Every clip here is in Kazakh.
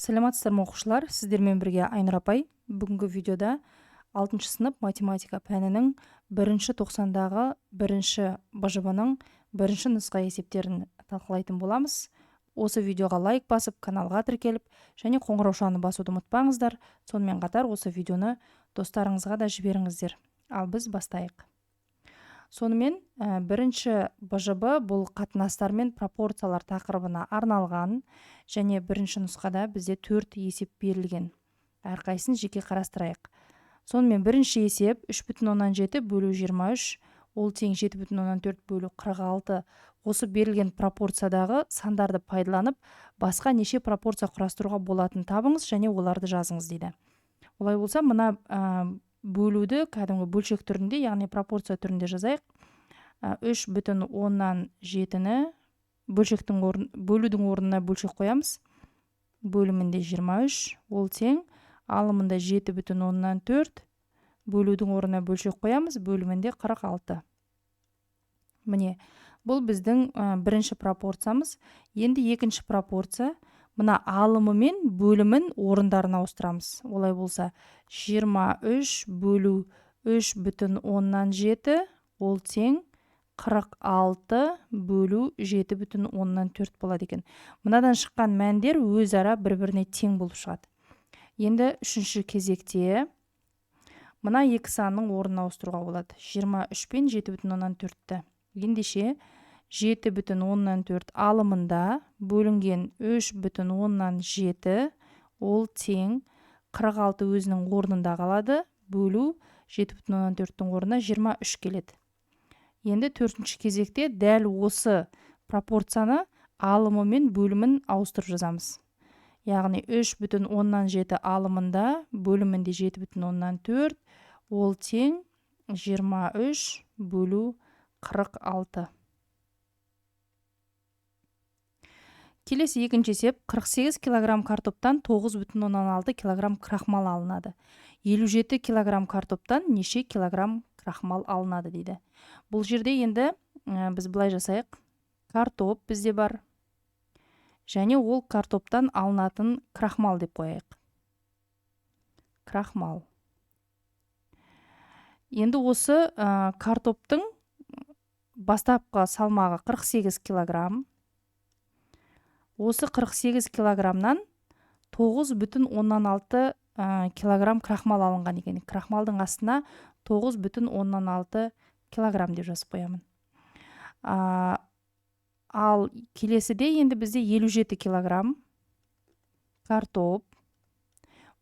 Саламатсыздар ма оқушылар, сіздермен бірге Айнұр апай. Бүгінгі видеода 6 сынып математика пәнінің 1-тоқсандағы 1 БЖБ-ның 1 нұсқа есептерін талқылайтын боламыз. Осы видеоға лайк басып, каналға тіркеліп, және қоңыраушаны басуды ұмытпаңыздар. Сонымен қатар осы видеоны достарыңызға да жіберіңіздер. Ал біз бастайық. Сонымен, 1 БЖБ бұл қатынастар мен пропорциялар тақырыбына арналған, және 1 нұсқада бізде 4 есеп берілген. Әрқайсысын жеке қарастырайық. Сонымен 1 есеп 3,7 бөлу 23, ол тең 7,4 бөлу 46. Осы берілген пропорциядағы сандарды пайдаланып, басқа неше пропорция құрастыруға болатын табыңыз, және оларды жазыңыз дейді. Олай болса, мына бөлуді кәдімгі бөлшек түрінде, яғни пропорция түрінде жазайық. 3,7-ні бөлудің орнына бөлшек қоямыз. Бөлімінде 23, ол тең, алымында 7,4, бөлудің орнына бөлшек қоямыз, бөлімінде 46. Міне, бұл біздің 1 пропорциямыз. Енді 2 пропорция. Мына алымы мен бөлімін орындарын ауыстырамыз. Олай болса, 23 бөлу 3,7, ол тең 46 бөлу 7,4 болады екен. Мынадан шыққан мәндер өзара бір-біріне тең болып шығады. Енді 3-ші кезекте мына екі санның орнын ауыстыруға болады. 23 пен 7,4-ті. Ендеше 7,4 алымында бөлінген 3,7, ол тең 46 өзінің орнында қалады, бөлу 7,4-тің орнына 23 келеді. Енді 4-ші кезекте дәл осы пропорцияны алымы мен бөлімін ауыстырып жазамыз. Яғни 3,7 алымында бөлімінде 7,4, ол тең 23 бөлу 46. Келесі 2-ші есеп 48 кг картоптан 9,6 кг крахмал алынады. 57 кг картоптан неше килограмм крахмал алынады дейді. Бұл жерде енді біз былай жасайық. Картоп бізде бар. Және ол картоптан алынатын крахмал деп қояйық. Крахмал. Енді осы картоптың бастапқы салмағы 48 кг. Осы 48 килограммнан 9,6 килограмм крахмал алынған екен. Крахмалдың астына 9,6 килограмм деп жазып қоямын. Ал келесіде енді бізде 57 килограмм картоп.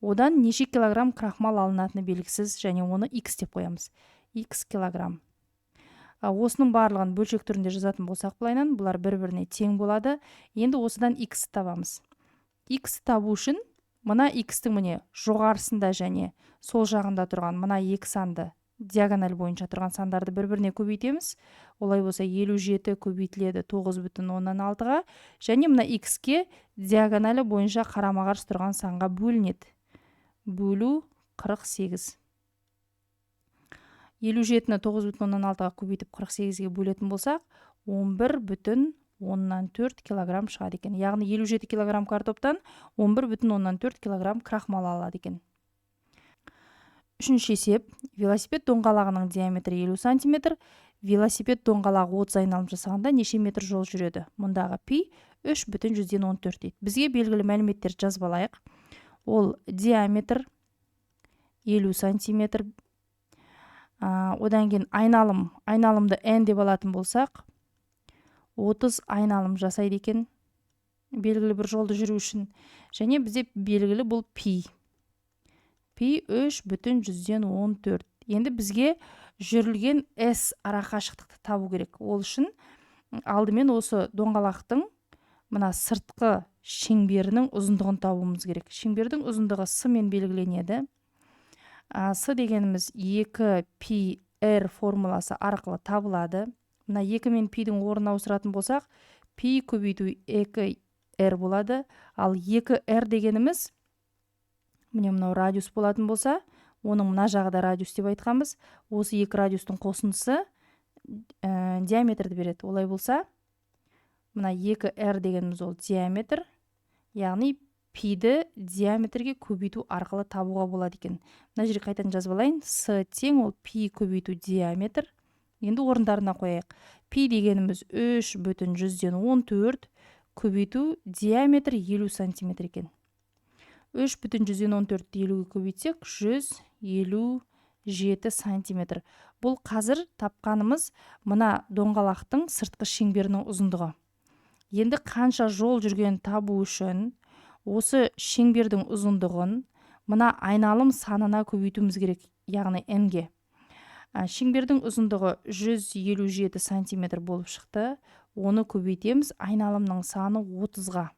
Одан неше килограмм крахмал алынатыны белгісіз, және оны X деп қоямыз. X килограмм. Осының барлығын бөлшек түрінде жазатын болсақ былайынан, бұлар бір-біріне тең болады. Енді осыдан X табамыз. X табу үшін мына X-тің міне жоғарысында және сол жағында тұрған мына екі санды, диагональ бойынша тұрған сандарды бір-біріне көбейтеміз. Олай болса 57 көбейтіледі 9,6-ға, және мына X-ке диагоналі бойынша қарама-қарсы тұрған санға бөлінеді. Бөлу 48. 57-ні 9,6-ға көбейтіп 48-ге бөлетін болсақ, 11,4 килограмм шығады екен. Яғни 57 килограмм картоптан 11,4 килограмм крахмал алады екен. 3-ші есеп. Велосипед доңғалағының диаметрі 50 см. Велосипед доңғалағы 30 айналым жасағанда неше метр жол жүреді? Мұндағы пи 3,14 дейді. Бізге белгілі мәліметтер жазбалайық. Ол диаметр 50 см. Одан кейін айналымды n деп алатын болсақ, 30 айналым жасайды екен, белгілі бір жолды жүру үшін. Және бізде белгілі бұл пи. Пи 3,14. Енді бізге жүрілген S арақашықтықты табу керек. Ол үшін алдымен осы доңғалақтың мына сыртқы шеңберінің ұзындығын табуымыз керек. Шеңбердің ұзындығы S мен белгіленеді. S дегеніміз 2πr формуласы арқылы табылады. Мына 2 мен пидің орнына ауыстыратын болсақ, пи көбейту 2r болады. Ал 2r дегеніміз, міне мынау радиус болатын болса, оның мына жағы да радиус деп айтқанбыз. Осы 2 радиустың қосындысы диаметрді береді. Олай болса, мына 2r дегеніміз ол диаметр, яғни пиді диаметрге көбейту арқылы табуға болады екен. Мына жерге қайтадан жазып алайын. С тең ол пи көбейту диаметр. Енді орындарына қояйық. Пи дегеніміз 3,14 көбейту диаметр 50 сантиметр екен. 3,14 50-ге көбейтсек 157 сантиметр. Бұл қазір тапқанымыз мына доңғалақтың сыртқы шеңберінің ұзындығы. Енді қанша жол жүрген табу үшін осы шеңбердің ұзындығын мына айналым санына көбейтуіміз керек, яғни n-ге. Шеңбердің ұзындығы 157 сантиметр болып шықты. Оны көбейтеміз, айналымның саны 30-ға.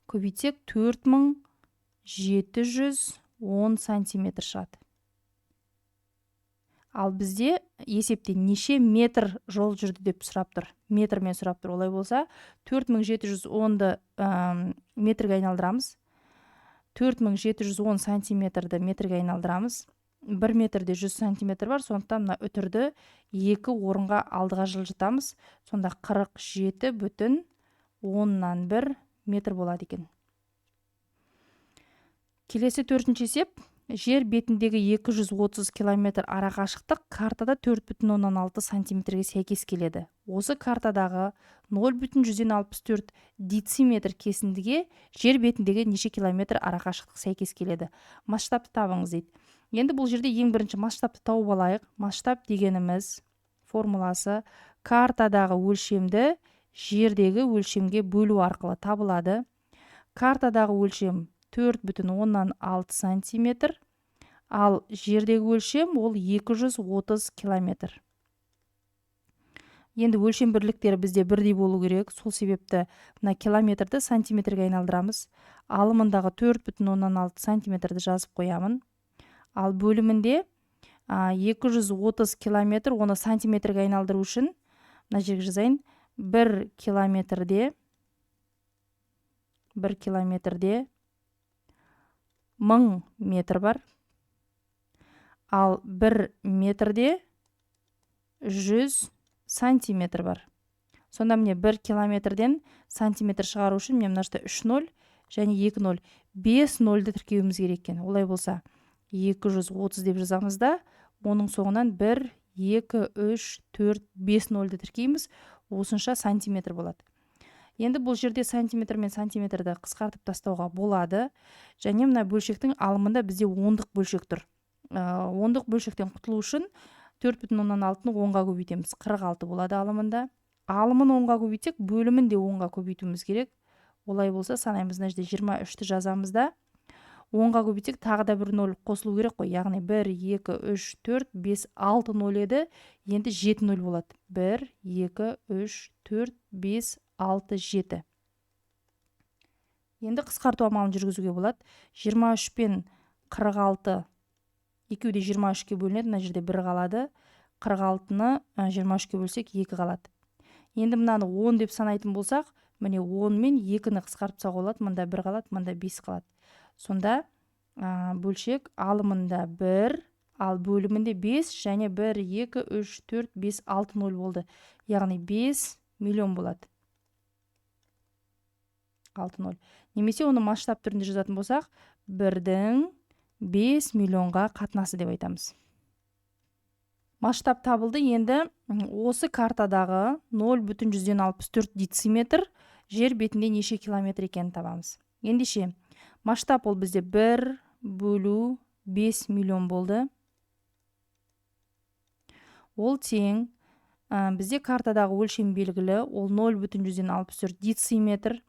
Көбейтсек 4710 сантиметр шығады. Ал бізде есепте неше метр жол жүрді деп сұрап тұр. Метрмен сұрап тұр. Олай болса, 4710-ды метрге айналдырамыз. 4710 сантиметрді метрге айналдырамыз. 1 метрде 100 сантиметр бар, сондықтан мына үтірді 2 орынға алдыға жылжытамыз. Сонда 47,1 метр болады екен. Келесі 4-ші есеп. Жер бетіндегі 230 километр ара қашықтық картада 4,6 сантиметрге сәйкес келеді. Осы картадағы 0,164 дециметр кесіндіге жер бетіндегі неше километр ара қашықтық сәйкес келеді. Масштабты табыңыз дейді. Енді бұл жерде ең бірінші масштабты тауып алайық. Масштаб дегеніміз формуласы картадағы өлшемді жердегі өлшемге бөлу арқылы табылады. Картадағы өлшем 4,6 сантиметр, ал жердегі өлшем ол 230 километр. Енді өлшем бірліктері бізде бірдей болу керек. Сол себепті мына километрді сантиметрге айналдырамыз. Алымындағы 4,6 сантиметрді жазып қоямын. Ал бөлімінде 230 километр, оны сантиметрге айналдыру үшін мына жерге жазайын. 1 километрде 1000 метр бар. Ал 1 метрде 100 сантиметр бар. Сонда міне 1 километрден сантиметр шығару үшін міне мына жерде 3 0 және 2 0. 5 0-ді тіркеуіміз керек екен. Олай болса 230 деп жазамыз да, оның соңынан 1, 2, 3, 4, 5 0-ді тіркейміз. Осынша сантиметр болады. Енді бұл жерде сантиметр мен сантиметрді қысқартып тастауға болады. Және мына бөлшектің алымында бізде ондық бөлшек тұр. Ондық бөлшектен құтылу үшін 4,6-ны 10-ға көбейтеміз. 46 болады алымында. Алымын 10-ға көбейтсек, бөлімін де 10-ға көбейтуіміз керек. Олай болса, санаймыз мына жерде 23-ті жазамыз да. 10-ға көбейтсек, тағы да бір 0 қосылу керек қой. Яғни 1, 2, 3, 4, 5, 6 0 еді. Енді 7 0 болады. 1, 2, 3, 4, 5, 6, 7. Енді қысқарту амалын жүргізуге болады. 23 пен 46 екеуі де 23-ке бөлінеді. Мына жерде 1 қалады. 46-ны 23-ке бөлсек 2 қалады. Енді мынаны 10 деп санайтын болсақ, міне 10 мен 2-ні қысқартсақ болады. Мында 1 қалады, мында 5 қалады. Сонда бөлшек алымында 1, ал бөлімінде 5 және 1, 2, 3, 4, 5, 6 0 болды. Яғни 5 миллион болады. 6 0. Немесе оны масштаб түрінде жазатын болсақ, 1-дің 5 миллионға қатынасы деп айтамыз. Масштаб табылды. Енді осы картадағы 0,164 дециметр жер бетінде неше километр екенін табамыз. Ендеше масштаб ол бізде 1/5 миллион болды. Ол тең бізде картадағы өлшем белгілі, ол 0,164 дециметр.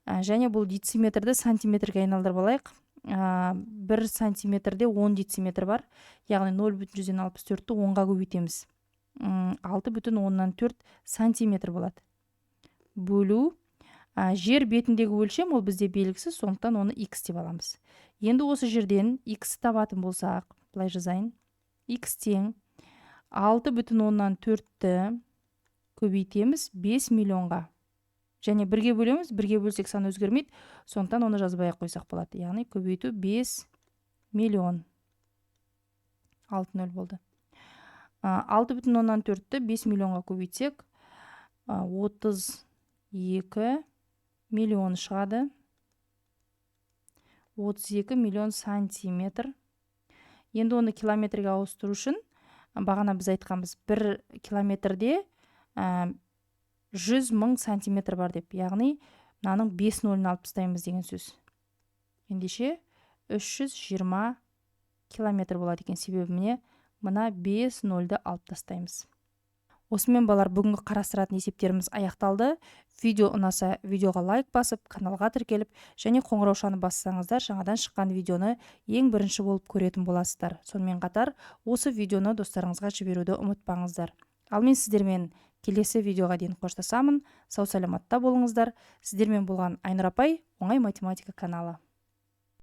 Және бұл дециметрді сантиметрге айналдырып алайық. 1 сантиметрде 10 дециметр бар. Яғни 0,164-ті 10-ға көбейтеміз. 6,4 сантиметр болады. Бөлу. Жер бетіндегі өлшем ол бізде белгісіз, сондықтан оны x деп аламыз. Енді осы жерден x табатын болсақ, былай жазайын. X тең 6,4-ті көбейтеміз 5 миллионға. Және бірге бөлеміз, бірге бөлсек сан өзгермейді, сондықтан оны жазбай қойсақ болады. Яғни көбейту 5 миллион. 6 0 болды. 6,4-ті 5 миллионға көбейтсек, 32 миллион шығады. 32 миллион сантиметр. Енді оны километрге ауыстыру үшін бағана біз айтқанбыз 1 километрде 100 мың сантиметр бар деп, яғни мынаның 5 нөлін алып тастаймыз деген сөз. Ендеше 320 километр болады екен. Себебі міне мына 5 нөлді алып тастаймыз. Осымен балар, бүгінгі қарастыратын есептеріміз аяқталды. Видео ұнаса, видеоға лайк басып, каналға тіркеліп, және қоңыраушаны бассаңыздар, жаңадан шыққан видеоны ең бірінші болып көретін боласыздар. Сонымен қатар, осы видеоны достарыңызға жіберуді ұмытпаңыздар. Ал мен сіздермен келесі видеоға дейін қоштасамын. Сау саламатта болыңыздар. Сіздермен болған Айнұр апай, оңай математика каналы.